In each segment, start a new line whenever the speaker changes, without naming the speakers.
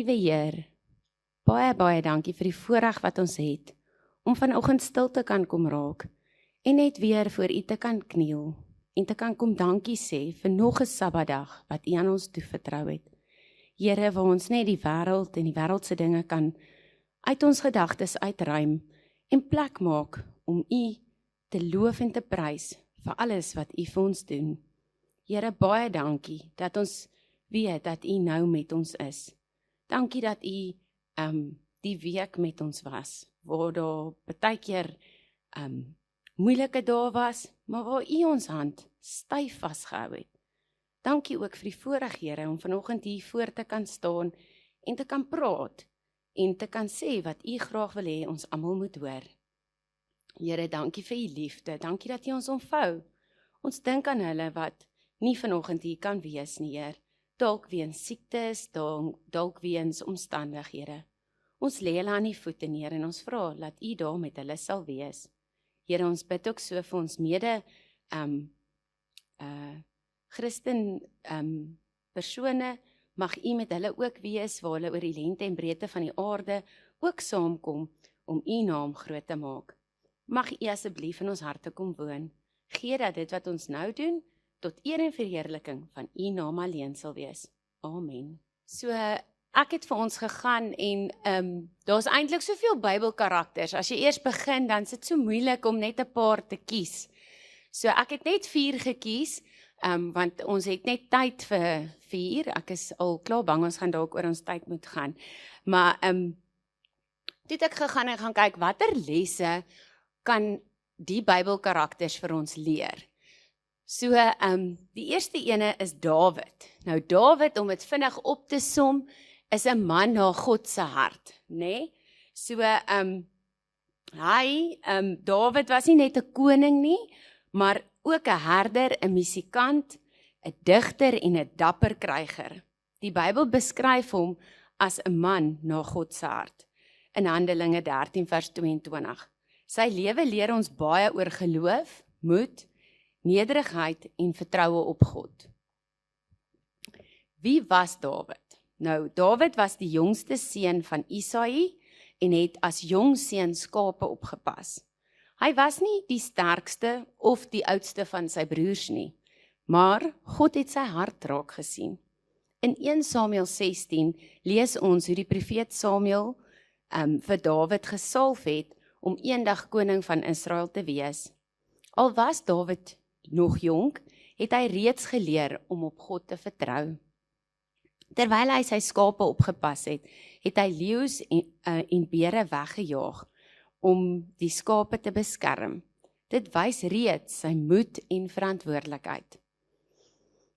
Liewe Heer, baie dankie vir die voorreg wat ons het, om vanoggend stil te kan kom raak, en net weer voor U te kan kniel, en te kan kom dankie sê vir nog 'n Sabbatdag wat U aan ons toevertrou het. Here, waar ons net die wêreld en die wêreldse dinge kan uit ons gedagtes uitruim, en plek maak om U te loof en te prys vir alles wat U vir ons doen. Here, baie dankie dat ons weet dat U nou met ons is. Dankie dat U die week met ons was, waar daar baie keer moeilike dae was, maar waar U ons hand styf vasgehou het. Dankie ook vir die voorreg, Here, om vanoggend hier voor te kan staan en te kan praat en te kan sê wat U graag wil hê ons almal moet hoor. Here, dankie vir U liefde, dankie dat U ons omvou. Ons dink aan hulle wat nie vanoggend hier kan wees nie, Heer. Dalk weens siektes, dalk weens omstandighede. Ons lê hulle aan U voete neer en ons vra dat U daar met hulle sal wees. Here, ons bid ook so vir ons mede Christen persone, mag U met hulle ook wees, waar hulle oor die lengte en breedte van die aarde ook saamkom om U naam groot te maak. Mag U asseblief in ons harte kom woon. Gee dat dit wat ons nou doen, tot eer en verheerliking van U naam alleen sal wees. Amen. So, ek het vir ons gegaan en daar's eintlik soveel Bybelkarakters. As jy eers begin, dan is dit so moeilik om net 'n paar te kies. So ek het net 4 gekies, want ons het net tyd vir 4. Ek is al klaar bang, ons gaan dalk oor ons tyd moet gaan. Maar toe het ek gegaan en gaan kyk, watter lesse kan die Bybelkarakters vir ons leer? So, die eerste ene is Dawid. Nou Dawid, om dit vinnig op te som, is 'n man na God se hart, né? So, Dawid was nie net 'n koning nie, maar ook 'n herder, 'n musikant, 'n digter en 'n dapper kryger. Die Bybel beskryf hom as 'n man na God se hart. In Handelinge 13 vers 22. Sy lewe leer ons baie oor geloof, moed, nederigheid en vertroue op God. Wie was Dawid? Nou, Dawid was die jongste seun van Isaï en het as jong seun skape opgepas. Hy was nie die sterkste of die oudste van sy broers nie, maar God het sy hart raak gesien. In 1 Samuel 16 lees ons hoe die profeet Samuel vir Dawid gesalf het om eendag koning van Israel te wees. Al was Dawid nog jonk, het hy reeds geleer om op God te vertrou. Terwyl hy sy skape opgepas het, het hy leeu's en bere weggejaag om die skape te beskerm. Dit wys reeds sy moed en verantwoordelikheid.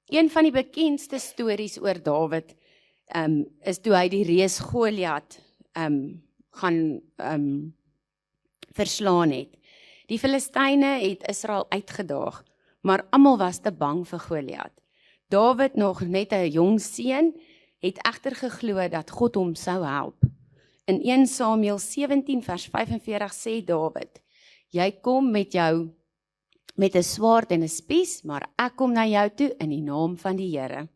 Een van die bekendste stories oor Dawid is toe hy die reus Goliat gaan verslaan het. Die Filistyne het Israel uitgedaag, maar almal was te bang vir Goliat. Dawid, nog net 'n jong seun, het egter geglo dat God hom sou help. In 1 Samuel 17 vers 45 sê Dawid, jy kom met 'n swaard en 'n spies, maar ek kom na jou toe in die naam van die Here.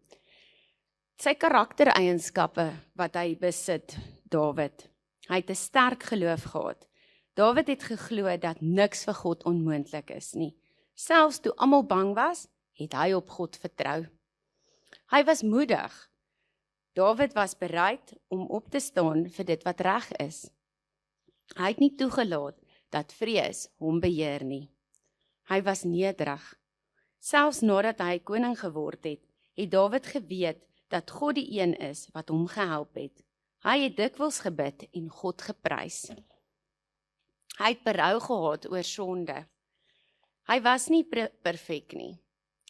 Sy karaktereienskappe wat hy besit, Dawid. Hy het 'n sterk geloof gehad. Dawid het geglo dat niks vir God onmoontlik is nie. Selfs toe almal bang was, het hy op God vertrou. Hy was moedig. Dawid was bereid om op te staan vir dit wat reg is. Hy het nie toegelaat dat vrees hom beheer nie. Hy was nederig. Selfs nadat hy koning geword het, het Dawid geweet dat God die een is wat hom gehelp het. Hy het dikwels gebid en God geprys. Hy het berou gehad oor sonde. Hy was nie perfek nie.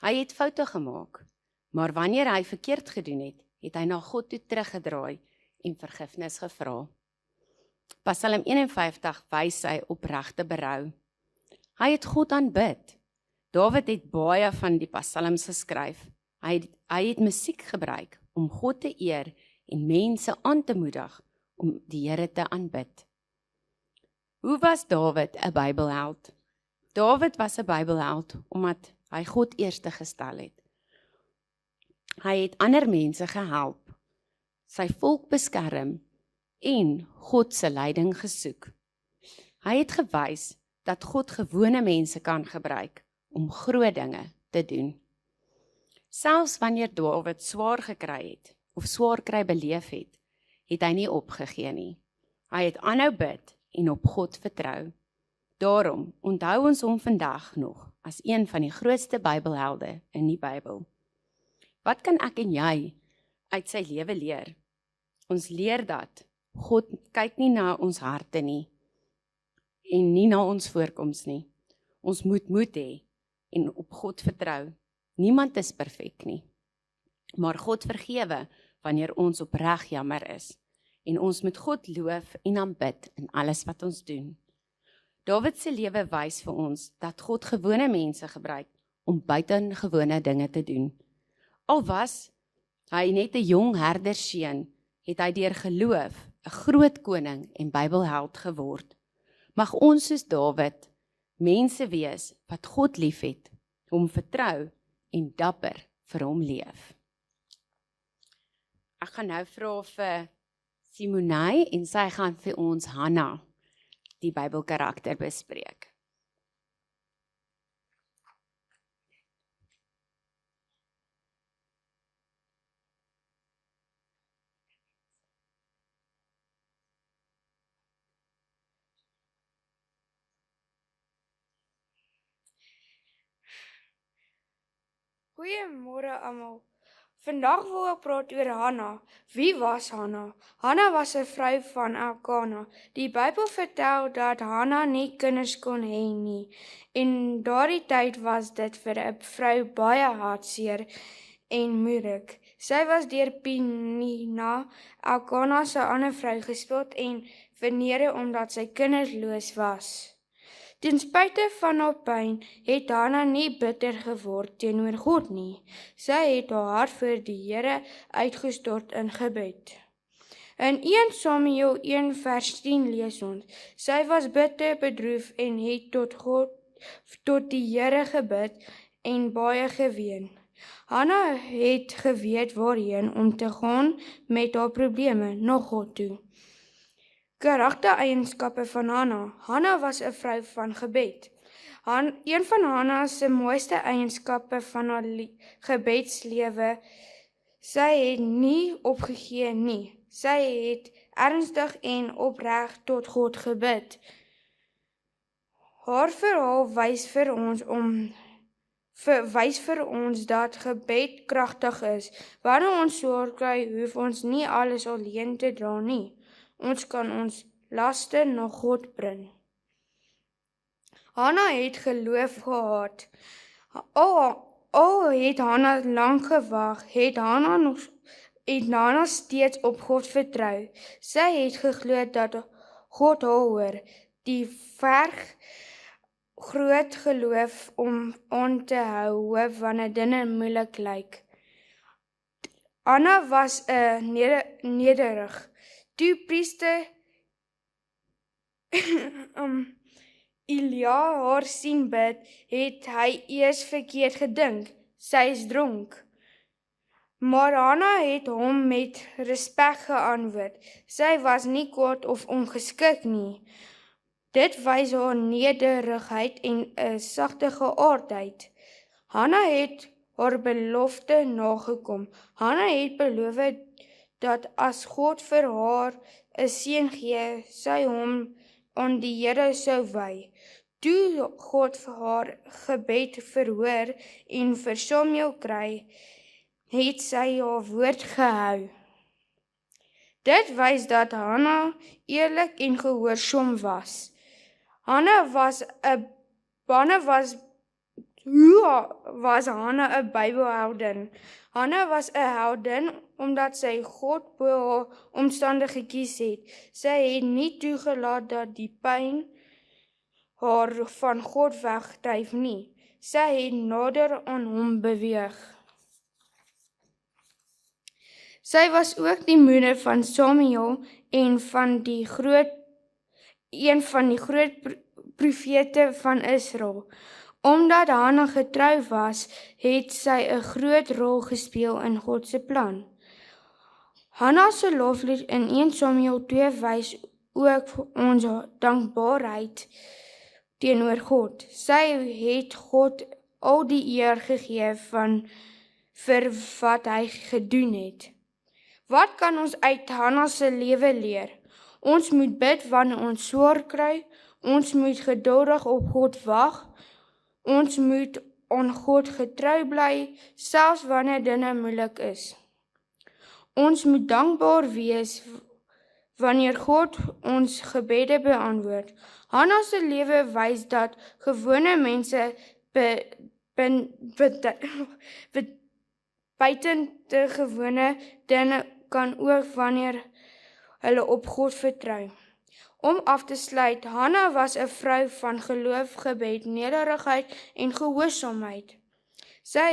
Hy het foute gemaak, maar wanneer hy verkeerd gedoen het, het hy na God toe teruggedraai en vergifnis gevra. Psalm 51 wys sy opregte berou. Hy het God aanbid. Dawid het baie van die psalms geskryf. Hy het musiek gebruik om God te eer en mense aan te moedig om die Here te aanbid. Hoe was Dawid 'n Bybelheld? Dawid was 'n Bybelheld omdat hy God eerste gestel het. Hy het ander mense gehelp. sy volk beskerm en God se leiding gesoek. Hy het gewys dat God gewone mense kan gebruik om groot dinge te doen. Selfs wanneer Dawid swaar gekry het, of swaar kry beleef het, het hy nie opgegee nie. Hy het aanhou bid en op God vertrou. Daarom onthou ons hom vandag nog as een van die grootste Bybelhelde in die Bybel. Wat kan ek en jy uit sy lewe leer? Ons leer dat God kyk nie na ons harte nie en nie na ons voorkoms nie. Ons moet moed hê en op God vertrou. Niemand is perfek nie, maar God vergewe wanneer ons opreg jammer is en ons moet God loof en aanbid in alles wat ons doen. Dawid se lewe wys vir ons dat God gewone mense gebruik om buitengewone dinge te doen. Al was hy net 'n jong herderseun, het hy deur geloof 'n groot koning en Bybelheld geword. Mag ons soos Dawid mense wees wat God liefhet, hom vertrou en dapper vir hom leef. Ek gaan nou vra vir Simonai en sy gaan vir ons Hanna die Bybelkarakter bespreek.
Goeiemôre almal. Vandag wil ek praat oor Hanna. Wie was Hanna? Hanna was 'n vrou van Elkana. Die Bybel vertel dat Hanna nie kinders kon hê nie. En daardie tyd was dit vir 'n vrou baie hartseer en moeilik. Sy was deur Penina, Elkana se ander vrou, gespot en verneder omdat sy kinderloos was. Ten spyte van haar pyn het Hanna nie bitter geword teenoor God nie. Sy het haar hart vir die Here uitgestort in gebed. In 1 Samuel 1 vers 10 lees ons: Sy was bitter bedroef en het tot die Here gebid en baie geween. Hanna het geweet waarheen om te gaan met haar probleme, na God toe. Karaktereienskappe van Hanna. Hanna was 'n vrou van gebed. Een van Hanna se mooiste eienskappe van haar gebedslewe, sy het nie opgegee nie. Sy het ernstig en opreg tot God gebid. Haar verhaal wys vir ons dat gebed kragtig is. Wanneer ons swaar kry, hoef ons nie alles alleen te dra nie. Ons kan ons laste na God bring. Hanna het geloof gehad. Al het Hanna lank gewag, het Hanna steeds op God vertrou. Sy het geglo dat God haar hoor. Die verg groot geloof om aan te hou wanneer dinge moeilik lyk. Hanna was 'n nederig. Toe priester Elia haar sien bid, het hy eers verkeerd gedink. Sy is dronk. Maar Hanna het hom met respek geantwoord. Sy was nie kwaad of ongeskik nie. Dit wys haar nederigheid en 'n sagte geaardheid. Hanna het haar belofte nagekom. Hanna het beloof dat as God vir haar 'n seun gee, sy hom aan die Here sou wy. Toe God vir haar gebed verhoor en vir Samuel kry, het sy haar woord gehou. Dit wys dat Hanna eerlik en gehoorsaam was. Hanna was Hanna 'n Bybelheldin? Hanna was 'n heldin omdat sy God bo haar omstande gekies het. Sy het nie toegelaat dat die pyn haar van God wegdryf nie. Sy het nader aan hom beweeg. Sy was ook die moeder van Samuel en een van die groot profete van Israel. Omdat Hanna getrou was, het sy 'n groot rol gespeel in God se plan. Hanna se loflied in 1 Samuel 2 wys ook ons dankbaarheid teenoor God. Sy het God al die eer gegee vir wat hy gedoen het. Wat kan ons uit Hanna se lewe leer? Ons moet bid wanneer ons swaar kry, ons moet geduldig op God wag, ons moet aan God getrou bly, selfs wanneer dinge moeilik is. Ons moet dankbaar wees wanneer God ons gebede beantwoord. Hanna se lewe wys dat gewone mense buitengewone dinge kan ook wanneer hulle op God vertrou. Om af te sluit, Hanna was 'n vrou van geloof, gebed, nederigheid en gehoorsaamheid. Sy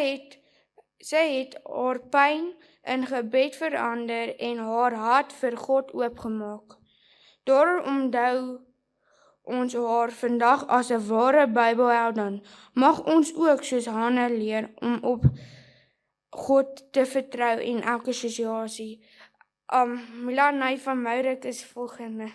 het haar pyn in gebed verander en haar hart vir God oopgemaak. Daarom onthou ons haar vandag as 'n ware Bybelheldin. Mag ons ook soos Hanna leer om op God te vertrou in elke situasie. Milanay van Mourik is volgende.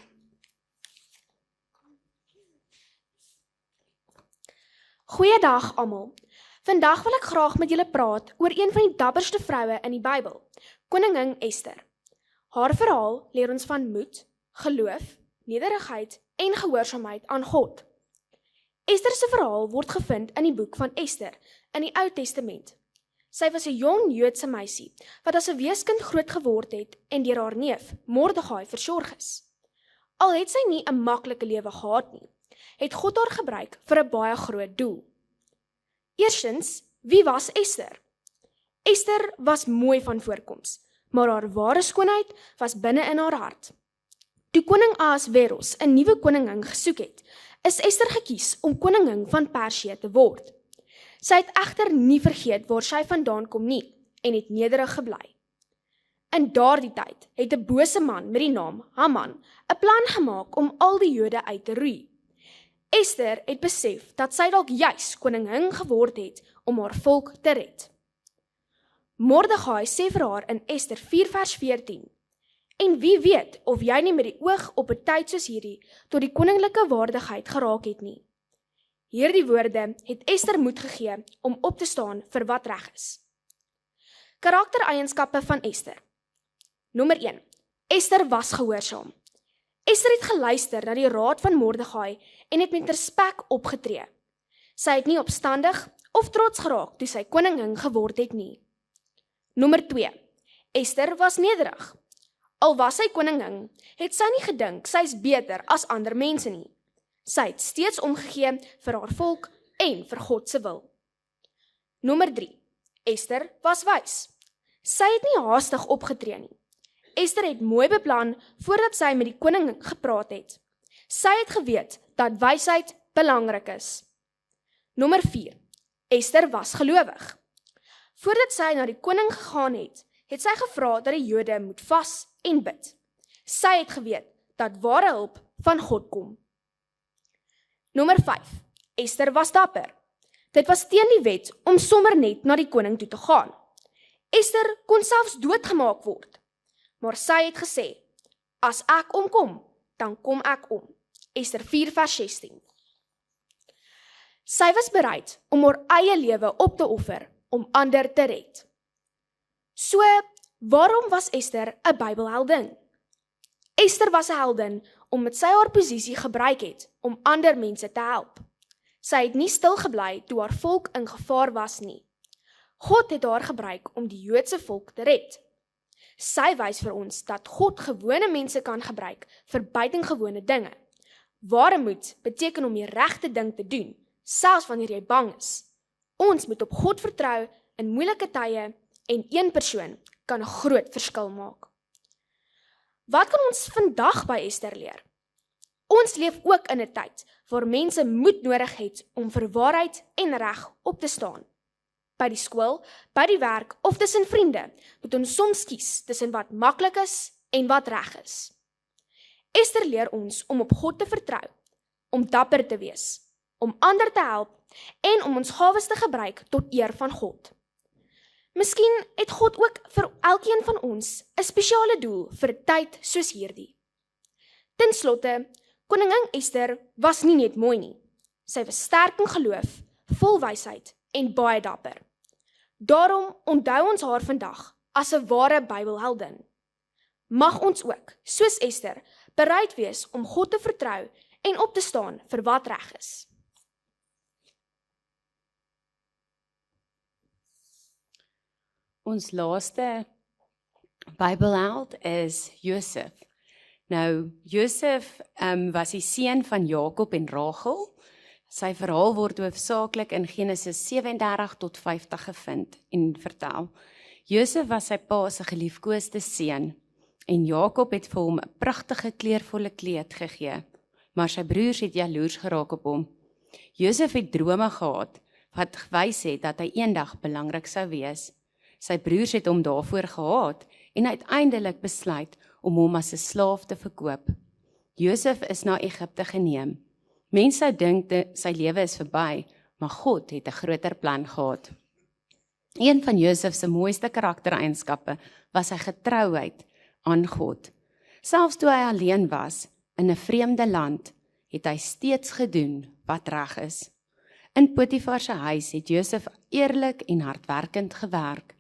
Goeiedag almal. Vandag wil ek graag met julle praat oor een van die dapperste vroue in die Bybel, Koningin Ester. Haar verhaal leer ons van moed, geloof, nederigheid en gehoorsaamheid aan God. Ester se verhaal word gevind in die boek van Ester in die Ou Testament. Sy was 'n jong Joodse meisie wat as 'n weeskind groot geword het en deur haar neef Mordegai versorg is. Al het sy nie 'n maklike lewe gehad nie, het God haar gebruik vir 'n baie groot doel. Eerstens, wie was Ester? Ester was mooi van voorkoms, maar haar ware skoonheid was binne in haar hart. Toe koning Ahasveros 'n nuwe koningin gesoek het, is Ester gekies om koningin van Persië te word. Sy het egter nie vergeet waar sy vandaan kom nie en het nederig gebly. In daardie tyd het 'n bose man met die naam Haman 'n plan gemaak om al die Jode uit te roei. Ester het besef dat sy dalk juis koningin geword het om haar volk te red. Mordegai sê vir haar in Ester 4 vers 14, en wie weet of jy nie met die oog op 'n tyd soos hierdie tot die koninklike waardigheid geraak het nie. Hierdie woorde het Ester moed gegee om op te staan vir wat reg is. Karaktereienskappe van Ester. Nommer 1. Ester was gehoorsaam. Ester het geluister na die raad van Mordegai en het met respek opgetree. Sy het nie opstandig of trots geraak toe sy koningin geword het nie. Nommer 2. Ester was nederig. Al was sy koningin, het sy nie gedink sy is beter as ander mense nie. Sy het steeds omgegee vir haar volk en vir God se wil. Nommer 3. Ester was wys. Sy het nie haastig opgetree nie. Ester het mooi beplan voordat sy met die koning gepraat het. Sy het geweet dat wysheid belangrik is. Nommer 4. Ester was gelowig. Voordat sy na die koning gegaan het, het sy gevra dat die Jode moet vas en bid. Sy het geweet dat ware hulp van God kom. Nommer 5. Ester was dapper. Dit was teen die wet om sommer net na die koning toe te gaan. Ester kon selfs doodgemaak word. Maar sy het gesê, as ek omkom, dan kom ek om. Ester 4 vers 16. Sy was bereid om haar eie lewe op te offer om ander te red. So, waarom was Ester 'n Bybelheldin? Ester was 'n heldin omdat sy haar posisie gebruik het om ander mense te help. Sy het nie stil gebly toe haar volk in gevaar was nie. God het haar gebruik om die Joodse volk te red. Sy wys vir ons dat God gewone mense kan gebruik vir buitengewone dinge. Ware moed beteken om die regte ding te doen, selfs wanneer jy bang is. Ons moet op God vertrou in moeilike tye en een persoon kan 'n groot verskil maak. Wat kan ons vandag by Ester leer? Ons leef ook in 'n tyd waar mense moed nodig het om vir waarheid en reg op te staan. By die skool, by die werk of tussen vriende, moet ons soms kies tussen wat maklik is en wat reg is. Ester leer ons om op God te vertrou, om dapper te wees, om ander te help en om ons gawes te gebruik tot eer van God. Miskien het God ook vir elkeen van ons 'n spesiale doel vir 'n tyd soos hierdie. Ten slotte, koningin Ester was nie net mooi nie. Sy was sterk in geloof, vol wysheid en baie dapper. Daarom onthou ons haar vandag as 'n ware Bybelheldin. Mag ons ook, soos Ester, bereid wees om God te vertrou en op te staan vir wat reg is.
Ons laaste Bybelheld is Josef. Nou, Josef was die seun van Jakob en Rachel. Sy verhaal word hoofsaaklik in Genesis 37 tot 50 gevind en vertel. Josef was sy pa se geliefkoeste seun en Jakob het vir hom 'n pragtige kleurvolle kleed gegee, maar sy broers het jaloers geraak op hom. Josef het drome gehad wat gewys het dat hy eendag belangrik sou wees. Sy broers het hom daarvoor gehaat en uiteindelik besluit om hom as 'n slaaf te verkoop. Josef is na Egipte geneem. Mense sou dink sy lewe is verby, maar God het 'n groter plan gehad. Een van Josef se mooiste karaktereienskappe was sy getrouheid aan God. Selfs toe hy alleen was in 'n vreemde land, het hy steeds gedoen wat reg is. In Potifar se huis het Josef eerlik en hardwerkend gewerk.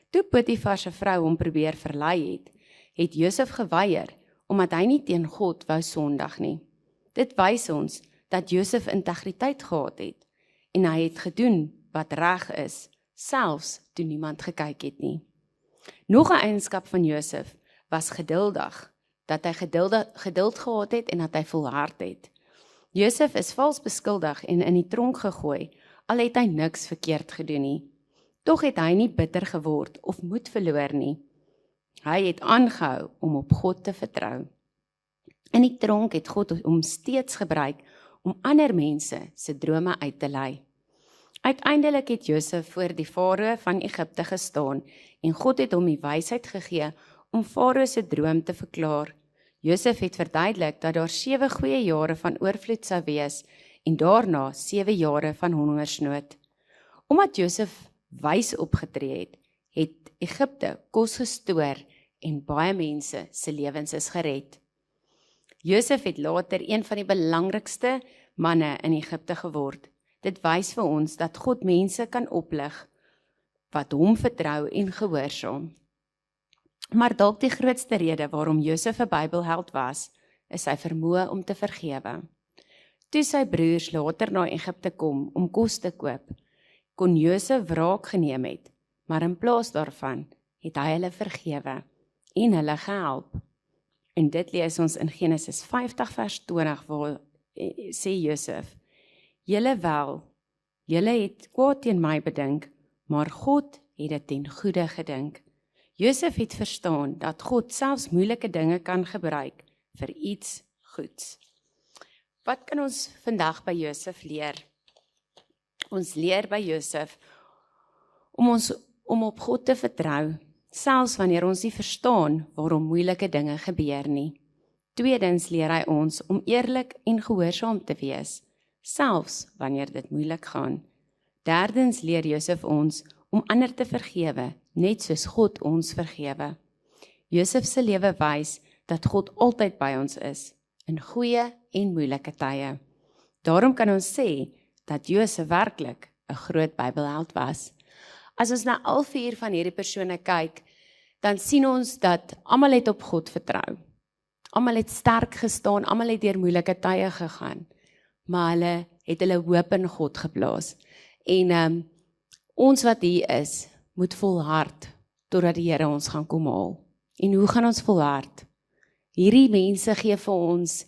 Toe Potifar se vrou hom probeer verlei het, het Josef geweier omdat hy nie teen God wou sondig nie. Dit wys ons dat Josef integriteit gehad het en hy het gedoen wat reg is, selfs toe niemand gekyk het nie. Nog 'n eienskap van Josef was geduldig, dat hy geduld gehad het en dat hy volhard het. Josef is vals beskuldig en in die tronk gegooi, al het hy niks verkeerd gedoen nie. Tog het hy nie bitter geword of moed verloor nie. Hy het aangehou om op God te vertrou. In die tronk het God hom steeds gebruik om ander mense se drome uit te lei. Uiteindelik het Josef voor die farao van Egipte gestaan en God het hom die wysheid gegee om farao se droom te verklaar. Josef het verduidelik dat daar 7 goeie jare van oorvloed sou wees en daarna 7 jare van hongersnood. Omdat Josef wys opgetree het, het Egipte kos gestoor en baie mense se lewens is gered. Josef het later een van die belangrikste manne in Egipte geword. Dit wys vir ons dat God mense kan oplig wat hom vertrou en gehoorsaam. Maar dalk die grootste rede waarom Josef 'n Bybelheld was, is sy vermoë om te vergewe. Toe sy broers later na Egipte kom om kos te koop, kon Josef wraak geneem het, maar in plaas daarvan het hy hulle vergewe en hulle gehelp. En dit lees ons in Genesis 50 vers 20 waar sê Josef: Julle het kwaad teen my bedink, maar God het dit ten goeie gedink. Josef het verstaan dat God selfs moeilike dinge kan gebruik vir iets goeds. Wat kan ons vandag by Josef leer? Ons leer by Josef om op God te vertrou, selfs wanneer ons nie verstaan waarom moeilike dinge gebeur nie. Tweedens leer hy ons om eerlik en gehoorsaam te wees, selfs wanneer dit moeilik gaan. Derdens leer Josef ons om ander te vergewe, net soos God ons vergewe. Josef se lewe wys dat God altyd by ons is, in goeie en moeilike tye. Daarom kan ons sê dat Josef werklik 'n groot Bybelheld was. As ons na al 4 van hierdie persone kyk, dan sien ons dat almal het op God vertrou. Almal het sterk gestaan, almal het deur moeilike tye gegaan, maar hulle het hulle hoop in God geplaas. En ons wat hier is, moet volhard totdat die Here ons gaan kom haal. En hoe gaan ons volhard? Hierdie mense gee vir ons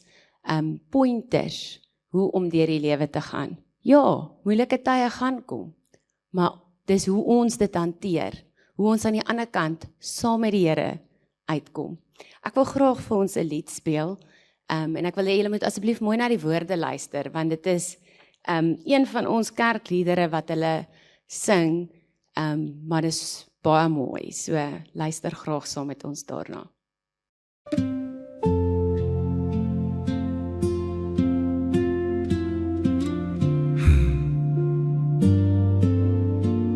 pointers hoe om deur die lewe te gaan. Ja, moeilike tye gaan kom, maar dis hoe ons dit hanteer, hoe ons aan die ander kant saam met die Here uitkom. Ek wil graag vir ons 'n lied speel, en ek wil hê julle moet asseblief mooi na die woorde luister, want dit is een van ons kerkliedere wat hulle sing, maar dit is baie mooi, so luister graag saam met ons daarna.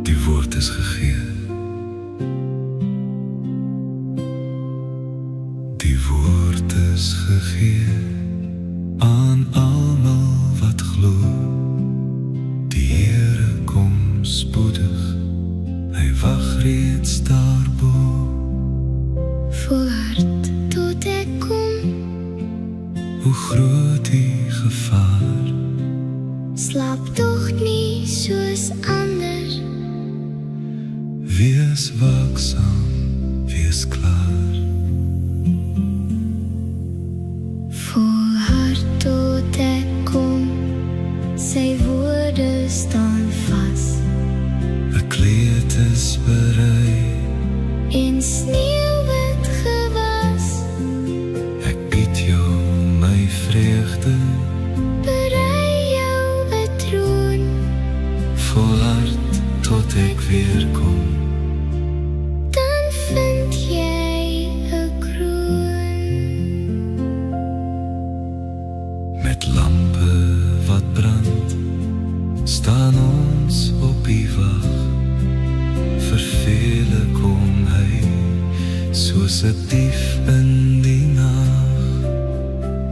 Die woord is gegee, iets daarbo.
Volhard tot ek kom,
Hoe groot die gevaar,
slaap tog nie soos ander.
wees waaksaam, wees klaar.
Volhard tot ek kom, sy woorde staan vas.
'n kleed is berei,
In sneeuwwit gewas,
ek bied jou my vreugde,
berei jou 'n troon.
volhard tot ek weer kom.
Dan vind jy 'n kroon.
Met lampe wat brand, staan ons op die wag. Vervele kom hy, soos 'n dief in die nag.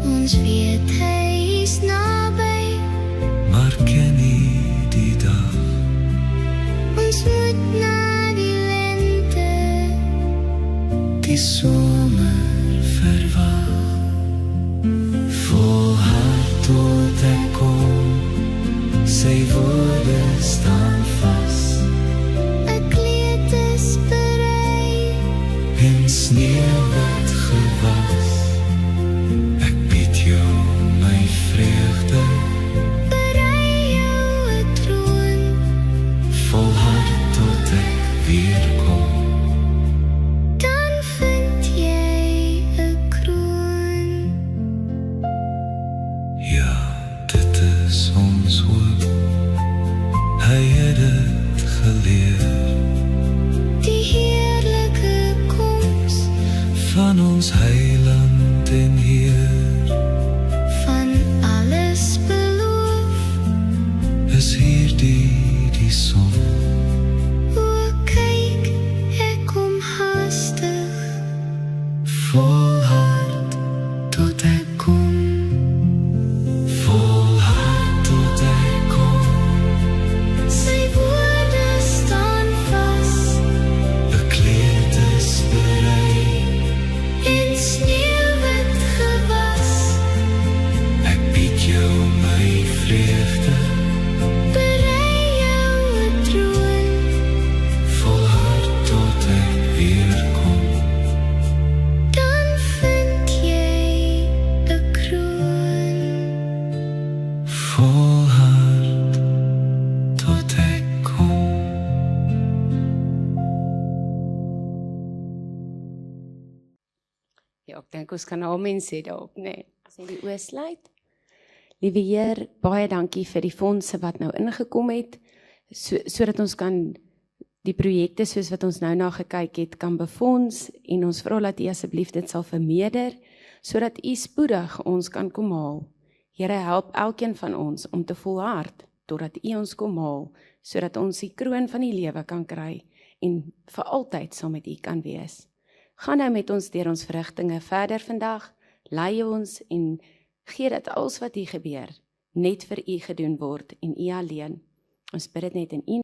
Ons weet hy is naby,
Maar ken nie die dag,
ons moet na die lente.
die somer verwag. Volhard tot ek kom, sy woorde staan vas.
'n kleed is berei,
In sneeuwwit gewas, ek bied jou my vreugde,
berei jou 'n troon.
volhard tot ek weer kom.
Dan vind jy 'n kroon.
Ja, dit is ons hoop, hy het dit geleer,
Die heerlike koms
van ons Heiland en Heer,
van alles beloof.
is die son.
O kyk, ek kom haastig.
Volhard tot ek kom, volhard tot ek kom.
Sy woorde staan vas,
'n kleed is berei,
in sneeuwwit gewas.
ek bied jou my vreugde,
Berei jou 'n troon.
volhard tot ek weer kom.
Dan vind jy 'n kroon.
Volhard tot ek kom.
Ja, ek dink ons kan amen sê daarop, nee. As jy die oë sluit. Liewe Heer, baie dankie vir die fondse wat nou ingekom het, sodat ons kan die projekte soos wat ons nou na gekyk het, kan befonds, en ons vra dat U asseblief dit sal vermeerder, sodat U spoedig ons kan kom haal. Here, help elkeen van ons om te volhard, totdat U ons kom haal, sodat ons die kroon van die lewe kan kry, en vir altyd saam met U kan wees. Gaan nou met ons deur ons verrigtinge verder vandag, lei ons en gee dat alles wat hier gebeur, net vir U gedoen word en U alleen. Ons bid dit net in U.